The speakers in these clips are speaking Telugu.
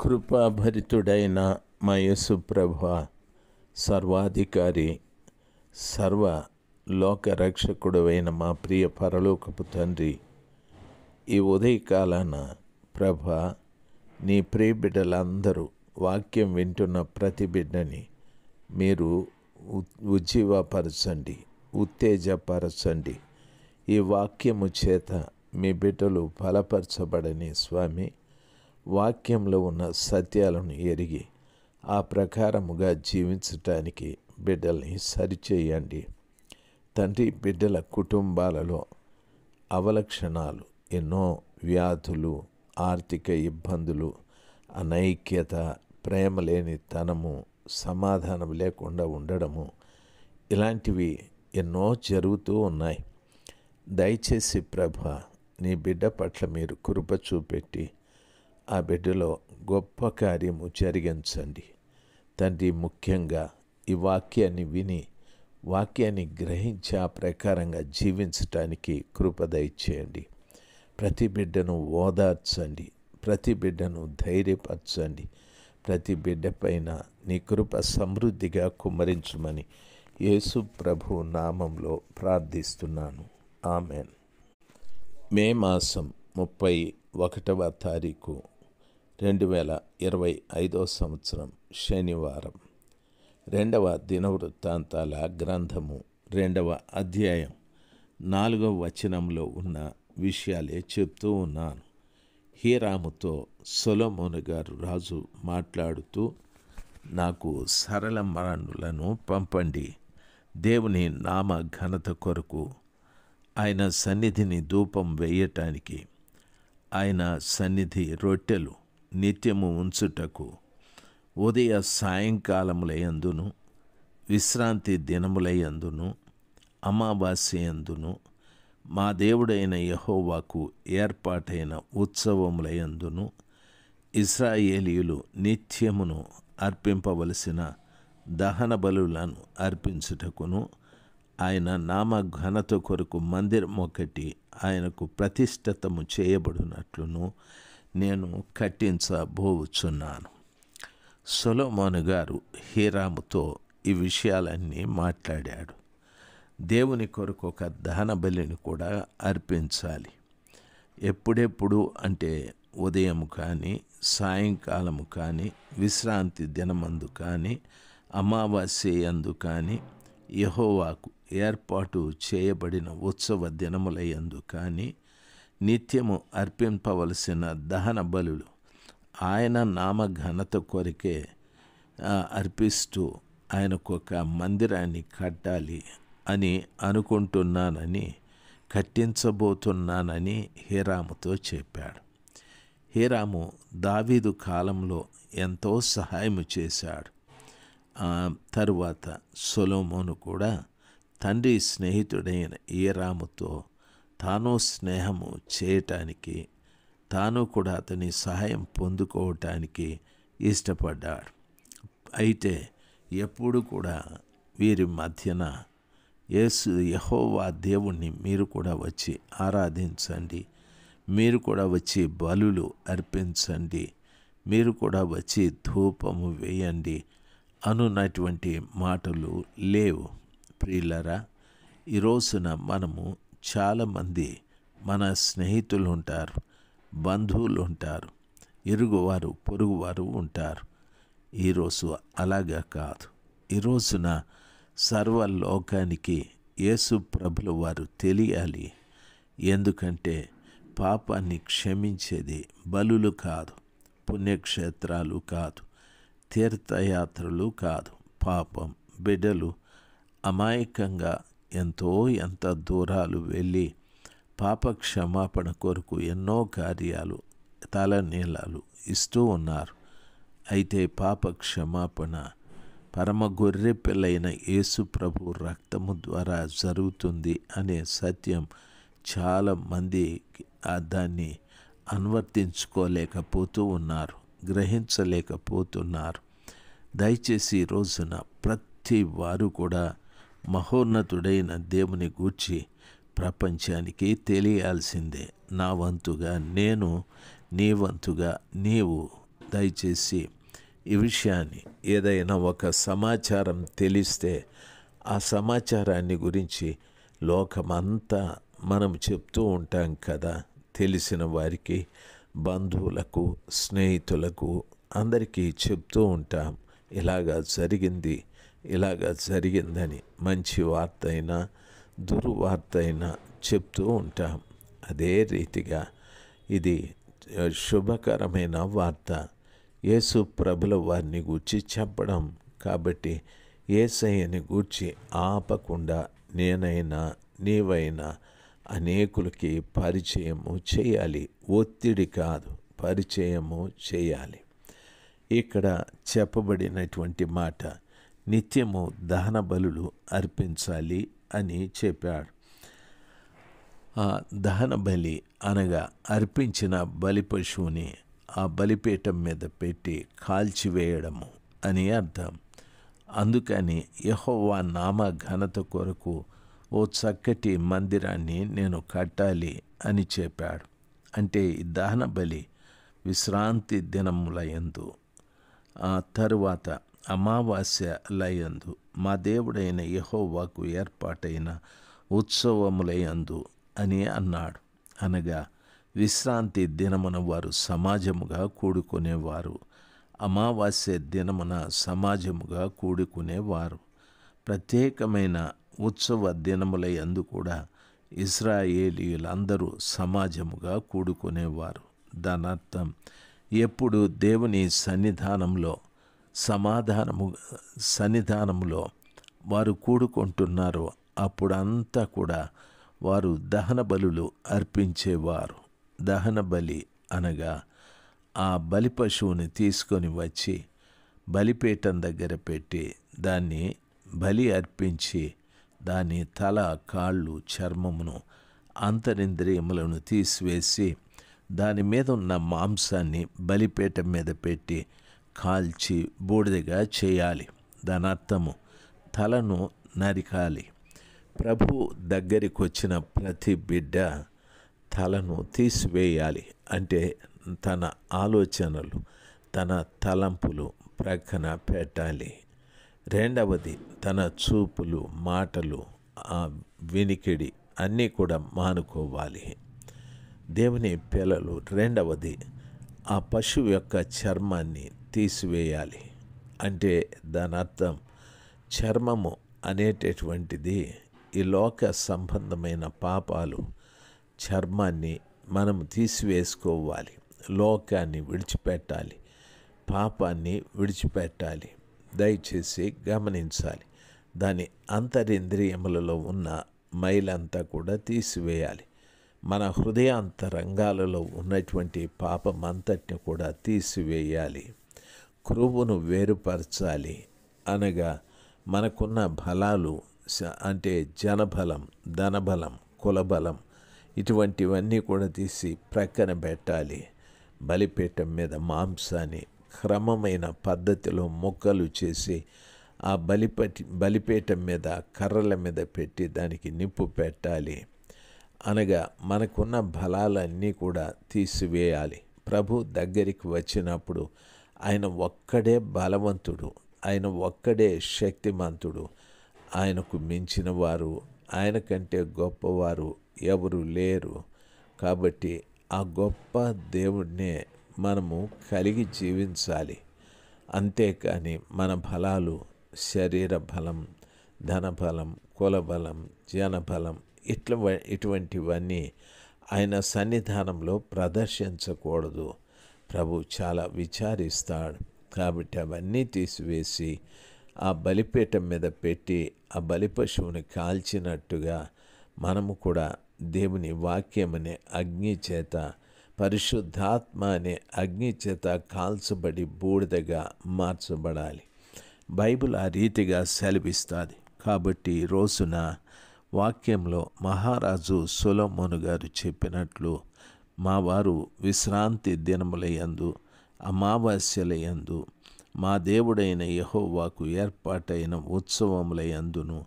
కృపాభరితుడైన మా యేసు ప్రభువా, సర్వాధికారి, సర్వ లోకరక్షకుడైన మా ప్రియ పరలోకపు తండ్రి, ఈ ఉదయకాలాన ప్రభా, నీ ప్రియ బిడ్డలందరూ వాక్యం వింటున్న ప్రతి బిడ్డని మీరు ఉజ్జీవపరచండి, ఉత్తేజపరచండి. ఈ వాక్యము చేత మీ బిడ్డలు బలపరచబడని స్వామి, వాక్యంలో ఉన్న సత్యాలను ఎరిగి ఆ ప్రకారముగా జీవించటానికి బిడ్డల్ని సరిచేయండి తండ్రి. బిడ్డల కుటుంబాలలో అవలక్షణాలు, ఎన్నో వ్యాధులు, ఆర్థిక ఇబ్బందులు, అనైక్యత, ప్రేమ లేని తనము, సమాధానం లేకుండా ఉండడము, ఇలాంటివి ఎన్నో జరుగుతూ ఉన్నాయి. దయచేసి ప్రభా, నీ బిడ్డ పట్ల మీరు కృప చూపెట్టి ఆ బిడ్డలో గొప్ప కార్యము జరిగించండి తండ్రి. ముఖ్యంగా ఈ వాక్యాన్ని విని వాక్యాన్ని గ్రహించి ఆ ప్రకారంగా జీవించటానికి కృప దయచేయండి. ప్రతి బిడ్డను ఓదార్చండి, ప్రతి బిడ్డను ధైర్యపరచండి. ప్రతి బిడ్డ పైన నీ కృప సమృద్ధిగా కుమ్మరించమని యేసు ప్రభు నామంలో ప్రార్థిస్తున్నాను. ఆమెన్. మే మాసం 31వ తారీఖు 2025 సంవత్సరం శనివారం. 2వ దినవృత్తాంతాల గ్రంథము 2వ అధ్యాయం 4వ వచనంలో ఉన్న విషయాలే చెప్తూ ఉన్నాను. హీరాముతో సొలొమోను గారు రాజు మాట్లాడుతూ, నాకు సరళ మరణులను పంపండి, దేవుని నామ ఘనత కొరకు, ఆయన సన్నిధిని ధూపం వేయటానికి, ఆయన సన్నిధి రొట్టెలు నిత్యము ఉంచుటకు, ఉదయ సాయంకాలములయందును, విశ్రాంతి దినములయందును, అమావాస్యయందును, మా దేవుడైన యెహోవాకు ఏర్పాటైన ఉత్సవములయందును, ఇశ్రాయేలీయులు నిత్యమును అర్పింపవలసిన దహన బలులను అర్పించుటకును, ఆయన నామ ఘనత కొరకు మందిరం ఒకటి ఆయనకు ప్రతిష్ఠితము చేయబడినట్లును నేను కట్టించబోచున్నాను. సొలొమోను గారు హీరాముతో ఈ విషయాలన్నీ మాట్లాడాడు. దేవుని కొరకు ఒక దహన బలిని కూడా అర్పించాలి. ఎప్పుడెప్పుడు అంటే ఉదయం కానీ, సాయంకాలము కానీ, విశ్రాంతి దినమందు కానీ, అమావాస్య యందు కానీ, యెహోవాకు ఏర్పాటు చేయబడిన ఉత్సవ దినములయందు కానీ, నిత్యము అర్పింపవలసిన దహన బలులు ఆయన నామ ఘనత కొరకే అర్పిస్తూ ఆయనకు ఒక మందిరాన్ని కట్టాలి అని అనుకుంటున్నానని, కట్టించబోతున్నానని హీరాముతో చెప్పాడు. హీరాము దావీదు కాలంలో ఎంతో సహాయము చేశాడు. తరువాత సొలొమోను కూడా తండ్రి స్నేహితుడైన హీరాముతో తాను స్నేహము చేయటానికి, తాను కూడా అతని సహాయం పొందుకోవటానికి ఇష్టపడ్డాడు. అయితే ఎప్పుడు కూడా వీరి మధ్యన యెహోవా దేవుణ్ణి మీరు కూడా వచ్చి ఆరాధించండి, మీరు కూడా వచ్చి బలులు అర్పించండి, మీరు కూడా వచ్చి ధూపము వేయండి అనున్నటువంటి మాటలు లేవు. ప్రియులరా, ఈ రోజున మనము చాలామంది మన స్నేహితులు ఉంటారు, బంధువులు ఉంటారు, ఇరుగువారు పొరుగువారు ఉంటారు. ఈరోజు అలాగా కాదు. ఈ రోజున సర్వలోకానికి యేసు ప్రభుల వారు తెలియాలి. ఎందుకంటే పాపాన్ని క్షమించేది బలులు కాదు, పుణ్యక్షేత్రాలు కాదు, తీర్థయాత్రలు కాదు. పాపం బిడ్డలు అమాయకంగా ఎంత దూరాలు వెళ్ళి పాప క్షమాపణ కొరకు ఎన్నో కార్యాలు, తలనీలాలు ఇస్తూ ఉన్నారు. అయితే పాప క్షమాపణ పరమ గొర్రె పిల్లైన యేసు ప్రభు రక్తము ద్వారా జరుగుతుంది అనే సత్యం చాలామంది దాన్ని అనువర్తించుకోలేకపోతూ ఉన్నారు, గ్రహించలేకపోతున్నారు. దయచేసి ఈ రోజున ప్రతి వారు కూడా మహోన్నతుడైన దేవుని గూర్చి ప్రపంచానికి తెలియాల్సిందే. నా వంతుగా నేను, నీ వంతుగా నీవు దయచేసి ఈ విషయాన్ని ఏదైనా ఒక సమాచారం తెలిస్తే ఆ సమాచారాన్ని గురించి లోకమంతా మనం చెప్తూ ఉంటాం కదా, తెలిసిన వారికి, బంధువులకు, స్నేహితులకు అందరికీ చెప్తూ ఉంటాం. ఇలాగా జరిగింది, ఇలాగా జరిగిందని మంచి వార్త అయినా దుర్వార్త అయినా చెప్తూ ఉంటాం. అదే రీతిగా ఇది శుభకరమైన వార్త, యేసు ప్రభుల వారిని గూర్చి చెప్పడం. కాబట్టి యేసయ్యని గూర్చి ఆపకుండా నేనైనా నీవైనా అనేకులకి పరిచయము చేయాలి. ఒత్తిడి కాదు, పరిచయము చేయాలి. ఇక్కడ చెప్పబడినటువంటి మాట నిత్యము దహన బలులు అర్పించాలి అని చెప్పాడు. ఆ దహన బలి అనగా అర్పించిన బలి పశువుని ఆ బలిపీఠం మీద పెట్టి కాల్చివేయడము అని అర్థం. అందుకని యెహోవా నామ ఘనత కొరకు ఓ చక్కటి మందిరాన్ని నేను కట్టాలి అని చెప్పాడు. అంటే ఈ దహన బలి విశ్రాంతి దినములయందు, ఆ తరువాత అమావాస్యలయందు మా దేవుడైన యెహోవాకు ఏర్పాటైన ఉత్సవములయందు అని అన్నాడు. అనగా విశ్రాంతి దినమున వారు సమాజముగా కూడుకునేవారు, అమావాస్య దినమున సమాజముగా కూడుకునేవారు. ప్రత్యేకమైన ఉత్సవ దినములయందు కూడా ఇశ్రాయేలీయులందరూ సమాజముగా కూడుకునేవారు. దాని అర్థం ఎప్పుడు దేవుని సన్నిధానములో వారు కూడుకుంటున్నారో అప్పుడంతా కూడా వారు దహన బలులు అర్పించేవారు. దహన బలి అనగా ఆ బలి పశువుని తీసుకొని వచ్చి బలిపీఠం దగ్గర పెట్టి దాన్ని బలి అర్పించి దాని తల, కాళ్ళు, చర్మమును, అంతరింద్రియములను తీసివేసి దాని మీద ఉన్న మాంసాన్ని బలిపీఠం మీద పెట్టి కాల్చి బూడిదగా చేయాలి. దాని అర్థము తలను నరికాలి. ప్రభు దగ్గరికి వచ్చిన ప్రతి బిడ్డ తలను తీసివేయాలి. అంటే తన ఆలోచనలు, తన తలంపులు ప్రక్కన పెట్టాలి. రెండవది తన చూపులు, మాటలు, వినికిడి అన్నీ కూడా మానుకోవాలి. దేవుని పిల్లలు రెండవది ఆ పశువు యొక్క చర్మాన్ని తీసివేయాలి. అంటే దాని అర్థం చర్మము అనేటటువంటిది ఈ లోక సంబంధమైన పాపాలు. చర్మాన్ని మనం తీసివేసుకోవాలి, లోకాన్ని విడిచిపెట్టాలి, పాపాన్ని విడిచిపెట్టాలి. దయచేసి గమనించాలి. దాని అంతరింద్రియములలో ఉన్న మైలంతా కూడా తీసివేయాలి. మన హృదయాంతరంగాలలో ఉన్నటువంటి పాపమంతటిని కూడా తీసివేయాలి. క్రొవ్వును వేరుపరచాలి. అనగా మనకున్న బలాలు, అంటే జనబలం, ధనబలం, కులబలం, ఇటువంటివన్నీ కూడా తీసి ప్రక్కన పెట్టాలి. బలిపీఠం మీద మాంసాన్ని క్రమమైన పద్ధతిలో ముక్కలు చేసి ఆ బలిపీఠం మీద కర్రల మీద పెట్టి దానికి నిప్పు పెట్టాలి. అనగా మనకున్న బలాలన్నీ కూడా తీసివేయాలి. ప్రభు దగ్గరికి వచ్చినప్పుడు ఆయన ఒక్కడే బలవంతుడు, ఆయన ఒక్కడే శక్తిమంతుడు. ఆయనకు మించిన వారు, ఆయన కంటే గొప్పవారు ఎవరు లేరు. కాబట్టి ఆ గొప్ప దేవుడినే మనము కలిగి జీవించాలి. అంతేకాని మన బలాలు, శరీర బలం, ధనబలం, కులబలం, జనబలం ఇటువంటివన్నీ ఆయన సన్నిధానంలో ప్రదర్శించకూడదు. ప్రభు చాలా విచారిస్తాడు. కాబట్టి అవన్నీ తీసివేసి ఆ బలిపీఠం మీద పెట్టి ఆ బలి పశువుని కాల్చినట్టుగా మనము కూడా దేవుని వాక్యం అనే అగ్ని చేత, పరిశుద్ధాత్మ అనే అగ్ని చేత కాల్చబడి బూడిదగా మార్చబడాలి. బైబిల్ ఆ రీతిగా సెలవిస్తుంది. కాబట్టి ఈ రోజున వాక్యంలో మహారాజు సొలొమోను గారు చెప్పినట్లు మా వారు విశ్రాంతి దినములయందు, అమావాస్యలయందు, మా దేవుడైన యెహోవాకు ఏర్పాటైన ఉత్సవములయందును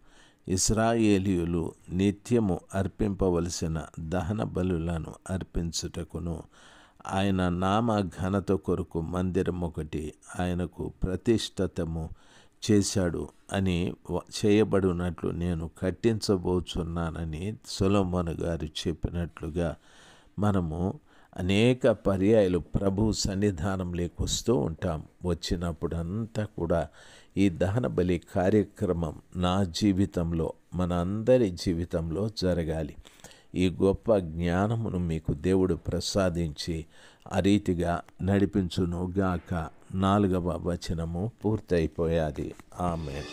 ఇశ్రాయేలీయులు నిత్యము అర్పింపవలసిన దహన బలులను అర్పించుటకును ఆయన నామ ఘనత కొరకు మందిరం ఒకటి ఆయనకు ప్రతిష్ఠితము చేశాడు అని చేయబడినట్లు నేను కట్టించబోచున్నానని సొలొమోను గారు చెప్పినట్లుగా మనము అనేక పర్యాయాలు ప్రభు సన్నిధానంలోకి వస్తూ ఉంటాం. వచ్చినప్పుడు అంతా కూడా ఈ దహన బలి కార్యక్రమం నా జీవితంలో, మన అందరి జీవితంలో జరగాలి. ఈ గొప్ప జ్ఞానమును మీకు దేవుడు ప్రసాదించి ఆ రీతిగా నడిపించునుగాక. 4వ వచనము పూర్తయిపోయాది. ఆమేన్.